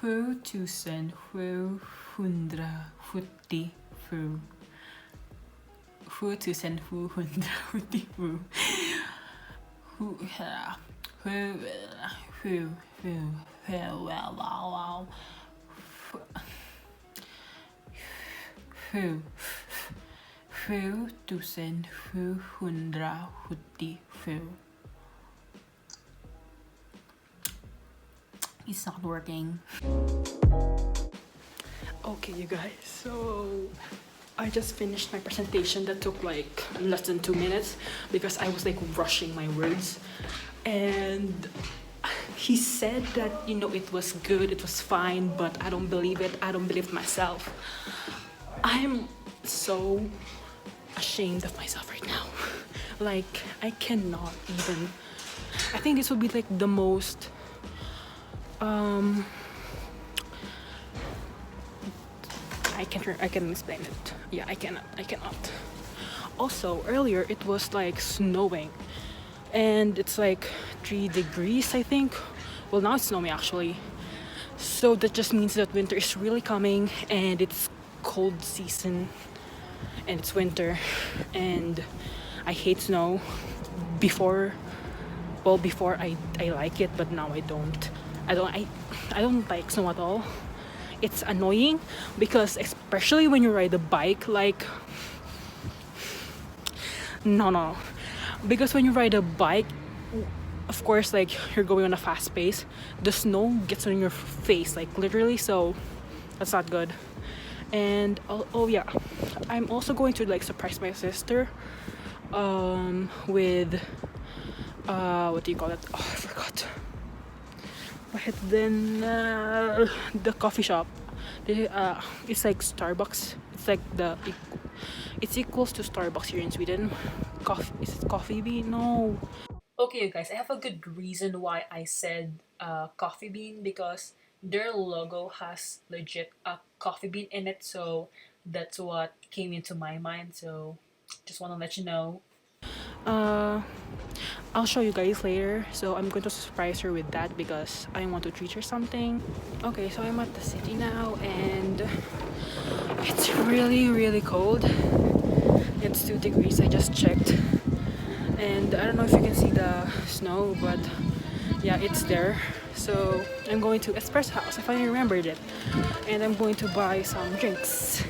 7777. 7777. It's not working. Okay, you guys, so I just finished my presentation that took like less than 2 minutes because I was like rushing my words, and he said that, you know, it was good, it was fine, but I don't believe it. I don't believe myself. I'm so ashamed of myself right now. Like, I cannot even. I think this would be like the most I can explain it. Yeah, I cannot. Also, earlier it was like snowing, and it's like 3 degrees, I think. Well, now it's snowing actually. So that just means that winter is really coming, and it's cold season, and it's winter, and I hate snow. Before I like it, but now I don't. I don't like snow at all. It's annoying because especially when you ride a bike, like no. Because when you ride a bike, of course, like you're going on a fast pace, the snow gets on your face, like literally, so that's not good. And oh yeah, I'm also going to like surprise my sister with what do you call it? Oh, I forgot. But then the coffee shop, it's like Starbucks. It's like it's equals to Starbucks here in Sweden. Is it Coffee Bean? No. Okay, you guys, I have a good reason why I said Coffee Bean, because their logo has legit a coffee bean in it, so that's what came into my mind. So just want to let you know. I'll show you guys later. So I'm going to surprise her with that because I want to treat her something. Okay, so I'm at the city now, and it's really cold. It's 2 degrees, I just checked. And I don't know if you can see the snow, but yeah, it's there. So I'm going to Espresso House. I finally remembered it. And I'm going to buy some drinks.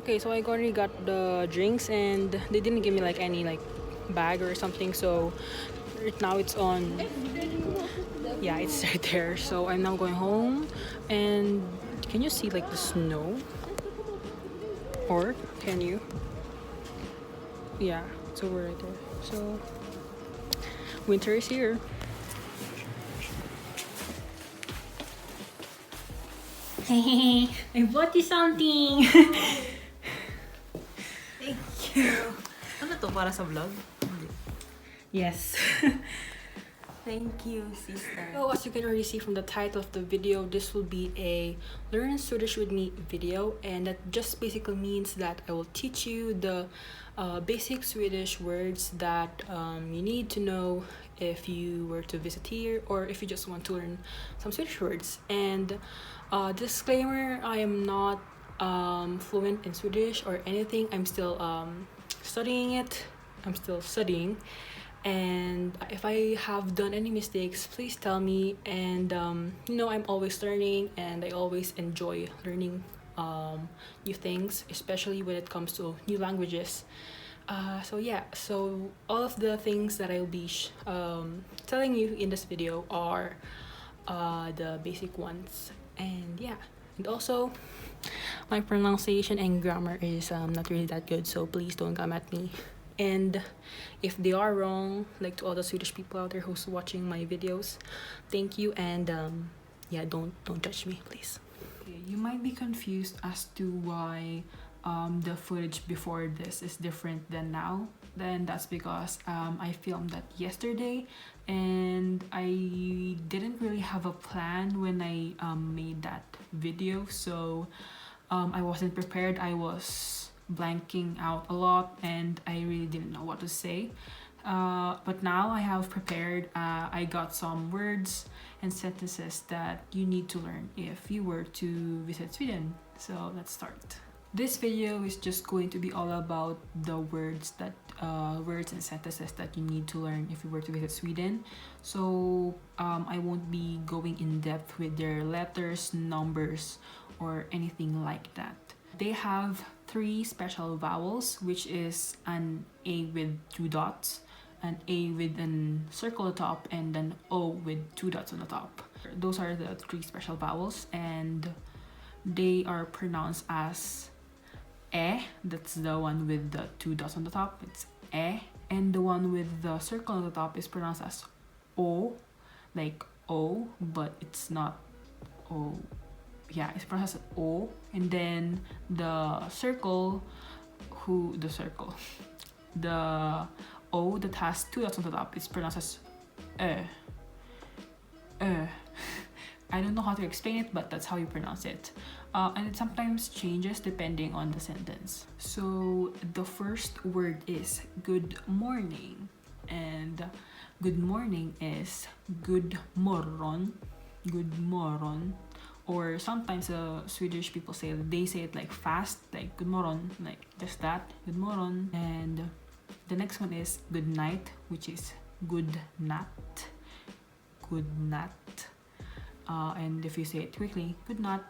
Okay, so I already got the drinks, and they didn't give me like any like bag or something, so right now it's on. Yeah, it's right there. So I'm now going home, and can you see like the snow? Or can you? Yeah, it's over right there. So winter is here. I bought you something. Thank you. Ano to? Para sa vlog? Yes. Thank you, sister. So as you can already see from the title of the video, this will be a Learn Swedish with me video, and that just basically means that I will teach you the basic Swedish words that you need to know if you were to visit here, or if you just want to learn some Swedish words. And disclaimer, I am not fluent in Swedish or anything. I'm still studying it. I'm still studying. And if I have done any mistakes, please tell me. And you know, I'm always learning, and I always enjoy learning new things, especially when it comes to new languages. So yeah, so all of the things that I'll be telling you in this video are the basic ones. And yeah, and also my pronunciation and grammar is not really that good, so please don't come at me. And if they are wrong, like to all the Swedish people out there who's watching my videos, thank you, and yeah, don't judge me, please. Okay, you might be confused as to why the footage before this is different than now. Then that's because I filmed that yesterday, and I didn't really have a plan when I made that video, so I wasn't prepared. I was blanking out a lot and I really didn't know what to say. But now I have prepared. I got some words and sentences that you need to learn if you were to visit Sweden. So let's start. This video is just going to be all about the words and sentences that you need to learn if you were to visit Sweden. So I won't be going in depth with their letters, numbers, or anything like that. They have 3 special vowels, which is an A with 2 dots, an A with a circle at the top, and an O with 2 dots on the top. Those are the 3 special vowels, and they are pronounced as that's the one with the 2 dots on the top, it's and the one with the circle on the top is pronounced as O, like O, but it's not O. Yeah, it's pronounced as O, and then the circle, the O that has 2 dots on the top is pronounced as I don't know how to explain it, but that's how you pronounce it. And it sometimes changes depending on the sentence. So the first word is good morning, and good morning is good morgon, or sometimes Swedish people say it like fast, like good morgon, like just that, good morgon. And the next one is good night, which is good natt, and if you say it quickly, good night.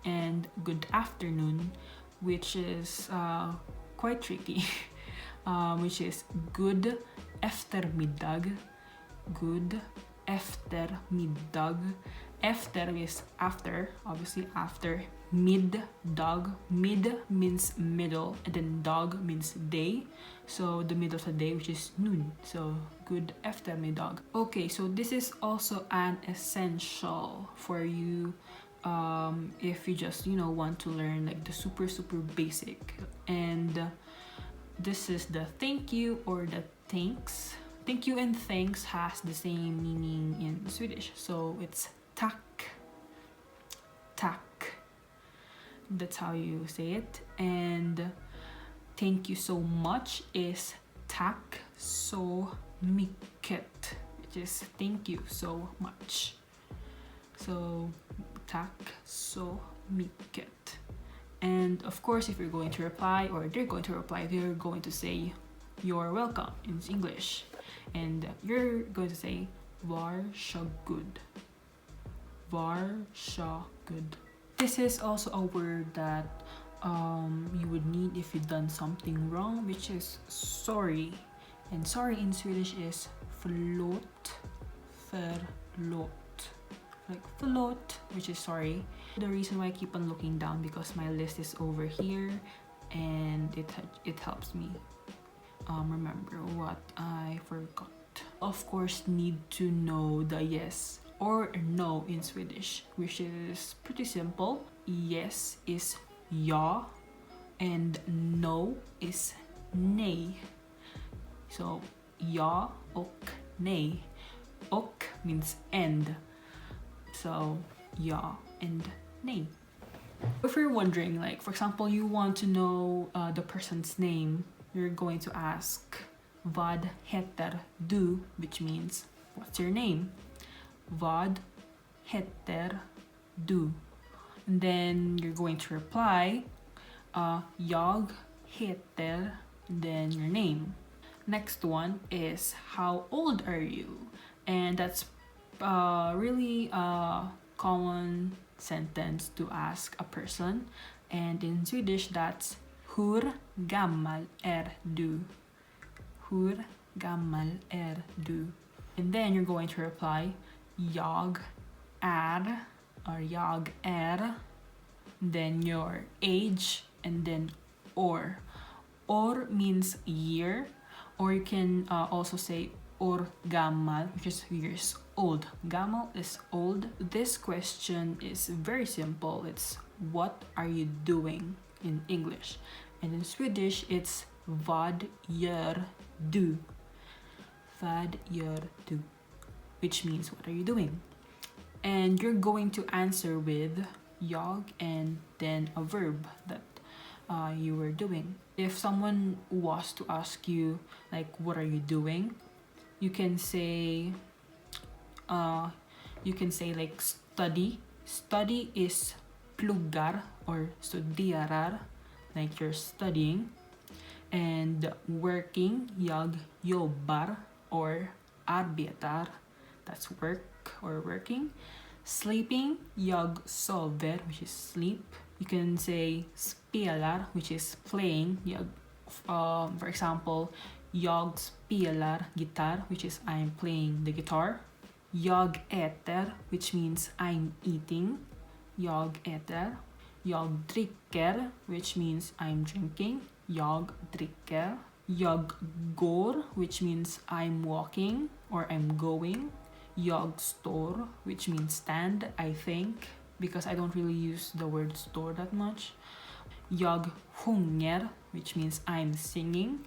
And good afternoon, which is quite tricky, which is good eftermiddag. Efter is after, obviously after. Mid means middle, and then dag means day, so the middle of the day, which is noon. So good eftermiddag. Okay, so this is also an essential for you if you just want to learn like the super basic. And this is the thank you or the thanks. Thank you and thanks has the same meaning in Swedish, so it's tack. That's how you say it. And thank you so much is tack så mycket, which is thank you so much. So tack så mycket. And of course, if you're going to reply or they're going to reply, they're going to say you're welcome in English, and you're going to say varsågod. This is also a word that you would need if you've done something wrong, which is sorry. And sorry in Swedish is förlåt. Like förlåt, which is sorry. The reason why I keep on looking down because my list is over here, and it helps me remember what I forgot. Of course, need to know the yes or no in Swedish, which is pretty simple. Yes is ja, and no is nej. So ja och nej. Och means and. So ja and nej. If you're wondering, like for example, you want to know the person's name, you're going to ask vad heter du, which means what's your name. Vad heter du. And then you're going to reply jag heter, then your name. Next one is how old are you? And that's really a common sentence to ask a person, and in Swedish that's hur gammal är du? Hur gammal är du? And then you're going to reply jag är or jag är, then your age, and then or. Or means year, or you can also say or gammal, which is years old. Gammal is old. This question is very simple. It's what are you doing in English, and in Swedish it's vad gör du. Vad gör du, which means what are you doing, and you're going to answer with jag and then a verb that you were doing. If someone was to ask you like what are you doing, you can say like study. Study is pluggar or studerar, like you're studying. And working, jag jobbar or arbetar, that's work or working. Sleeping, jag sover, which is sleep. You can say spelar, which is playing. For example, jag spelar gitarr, which is I'm playing the guitar. Jag äter, which means I'm eating. Jag äter. Jag dricker, which means I'm drinking. Jag dricker. Jag går, which means I'm walking or I'm going. Jag står, which means stand, I think, because I don't really use the word store that much. Jag sjunger, which means I'm singing.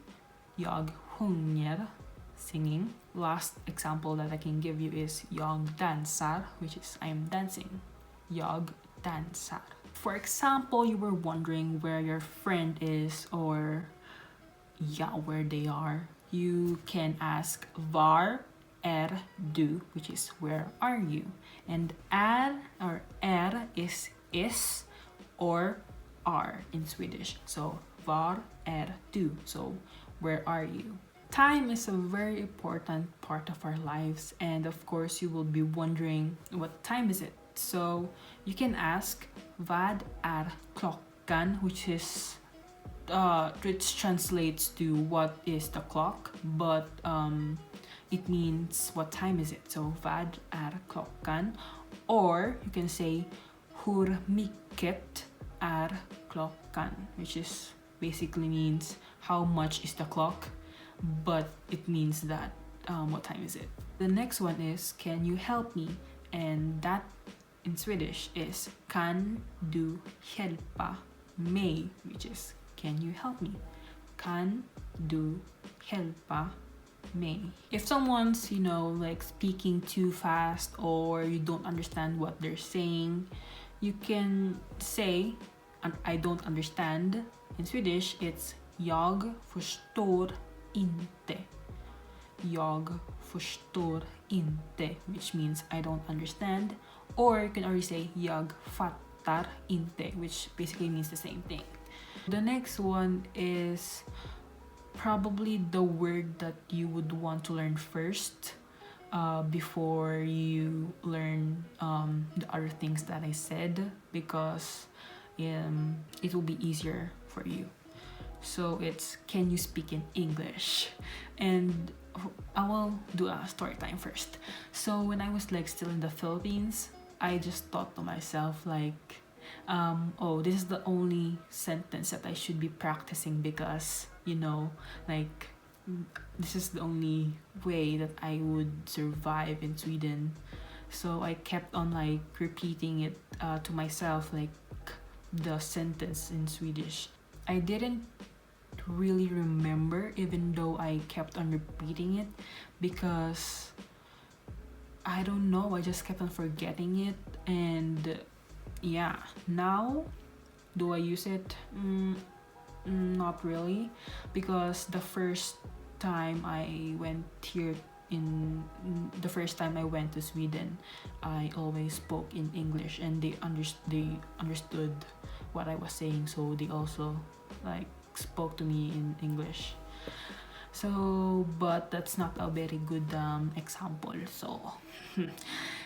Jag sjunger, singing. Last example that I can give you is jag dansar, which is I'm dancing. Jag dansar. For example, you were wondering where your friend is or where they are. You can ask var är du, which is where are you, and är or är is or are in Swedish. So var är du, so where are you. Time is a very important part of our lives, and of course you will be wondering what time is it. So you can ask vad är klockan, which translates to what is the clock, but it means what time is it. So vad är klockan, or you can say hur mycket är klockan, which is basically means how much is the clock, but it means that what time is it. The next one is can you help me, and that in Swedish is kan du hjälpa mig, which is can you help me. Kan du hjälpa mig. If someone's like speaking too fast or you don't understand what they're saying, you can say I don't understand. In Swedish it's jag förstår inte. Jag förstår inte, which means I don't understand. Or you can already say jag fattar inte, which basically means the same thing. The next one is probably the word that you would want to learn first before you learn the other things that I said, because it will be easier for you. So it's can you speak in English? And I will do a story time first. So when I was still in the Philippines, I just thought to myself this is the only sentence that I should be practicing, because this is the only way that I would survive in Sweden. So I kept on repeating it to myself, the sentence in Swedish. I didn't really remember, even though I kept on repeating it, because I don't know, I just kept on forgetting it. And now do I use it? Not really, because the first time I went to Sweden, I always spoke in English, and they understood what I was saying, so they also spoke to me in English. So, but that's not a very good example.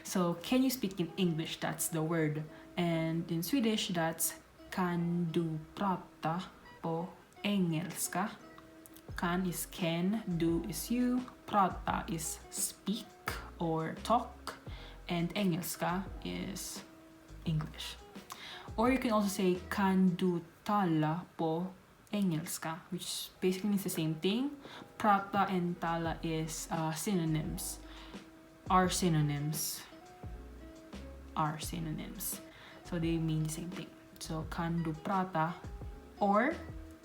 So can you speak in English? That's the word. And in Swedish, that's kan du prata på engelska. Kan is can, du is you, prata is speak or talk, and engelska is English. Or you can also say kan du tala på engelska, which basically means the same thing. Prata and tala is synonyms. Are synonyms. So they mean the same thing. So kan du prata or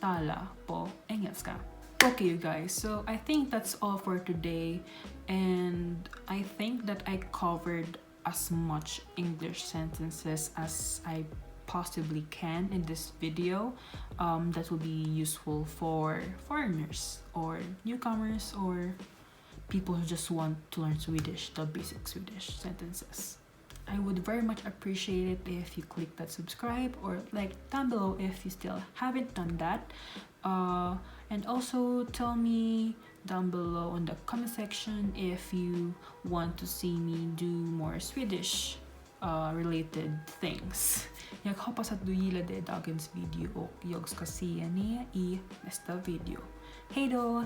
tala po engelska. Okay, you guys, so I think that's all for today, and I think that I covered as much English sentences as I possibly can in this video that will be useful for foreigners or newcomers or people who just want to learn Swedish, the basic Swedish sentences. I would very much appreciate it if you click that subscribe or like down below if you still haven't done that. And also tell me down below in the comment section if you want to see me do more Swedish related things. Jag hoppas att du gillade dagens video och jag ska se er i nästa video. Hej då!